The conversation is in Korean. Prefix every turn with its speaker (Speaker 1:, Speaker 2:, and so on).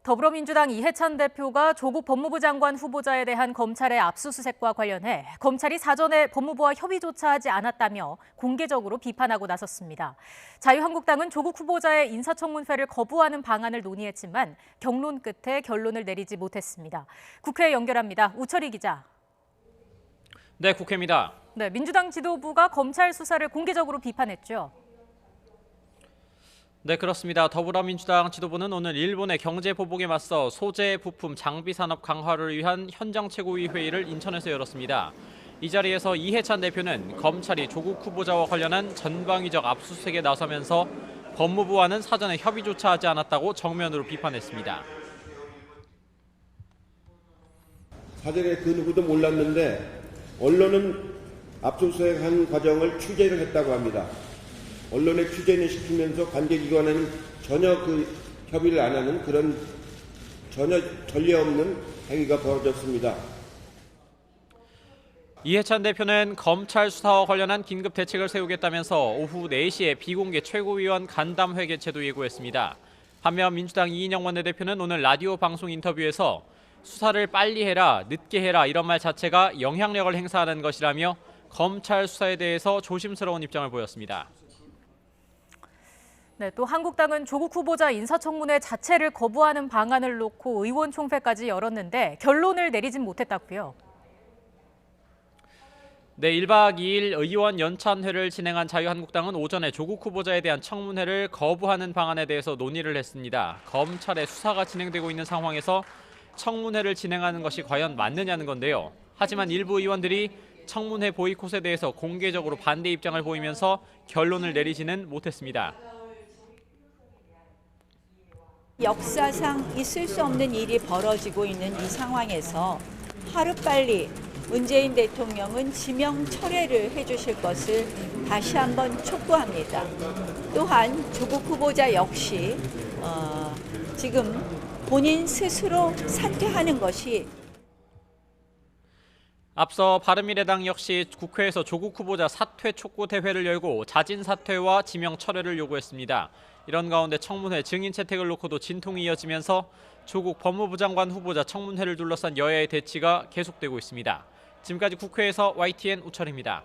Speaker 1: 더불어민주당 이해찬 대표가 조국 법무부 장관 후보자에 대한 검찰의 압수수색과 관련해 검찰이 사전에 법무부와 협의조차 하지 않았다며 공개적으로 비판하고 나섰습니다. 자유한국당은 조국 후보자의 인사청문회를 거부하는 방안을 논의했지만 경론 끝에 결론을 내리지 못했습니다. 국회에 연결합니다. 우철희 기자.
Speaker 2: 네, 국회입니다.
Speaker 1: 네, 민주당 지도부가 검찰 수사를 공개적으로 비판했죠.
Speaker 2: 네, 그렇습니다. 더불어민주당 지도부는 오늘 일본의 경제 보복에 맞서 소재, 부품, 장비 산업 강화를 위한 현장 최고위 회의를 인천에서 열었습니다. 이 자리에서 이해찬 대표는 검찰이 조국 후보자와 관련한 전방위적 압수수색에 나서면서 법무부와는 사전에 협의조차 하지 않았다고 정면으로 비판했습니다.
Speaker 3: 사전에 그 누구도 몰랐는데 언론은 압수수색한 과정을 취재를 했다고 합니다. 언론에 취재는 시키면서 관계기관에는 전혀 협의를 안 하는 그런 전혀 전례 없는 행위가 벌어졌습니다.
Speaker 2: 이해찬 대표는 검찰 수사와 관련한 긴급 대책을 세우겠다면서 오후 4시에 비공개 최고위원 간담회 개최도 예고했습니다. 반면 민주당 이인영 원내대표는 오늘 라디오 방송 인터뷰에서 수사를 빨리 해라, 늦게 해라 이런 말 자체가 영향력을 행사하는 것이라며 검찰 수사에 대해서 조심스러운 입장을 보였습니다.
Speaker 1: 네, 또 한국당은 조국 후보자 인사청문회 자체를 거부하는 방안을 놓고 의원총회까지 열었는데 결론을 내리진 못했다고요.
Speaker 2: 네, 1박 2일 의원 연찬회를 진행한 자유한국당은 오전에 조국 후보자에 대한 청문회를 거부하는 방안에 대해서 논의를 했습니다. 검찰의 수사가 진행되고 있는 상황에서 청문회를 진행하는 것이 과연 맞느냐는 건데요. 하지만 일부 의원들이 청문회 보이콧에 대해서 공개적으로 반대 입장을 보이면서 결론을 내리지는 못했습니다.
Speaker 4: 역사상 있을 수 없는 일이 벌어지고 있는 이 상황에서 하루빨리 문재인 대통령은 지명 철회를 해주실 것을 다시 한번 촉구합니다. 또한 조국 후보자 역시 지금 본인 스스로 사퇴하는 것이
Speaker 2: 앞서 바른미래당 역시 국회에서 조국 후보자 사퇴 촉구 대회를 열고 자진 사퇴와 지명 철회를 요구했습니다. 이런 가운데 청문회 증인 채택을 놓고도 진통이 이어지면서 조국 법무부 장관 후보자 청문회를 둘러싼 여야의 대치가 계속되고 있습니다. 지금까지 국회에서 YTN 우철입니다.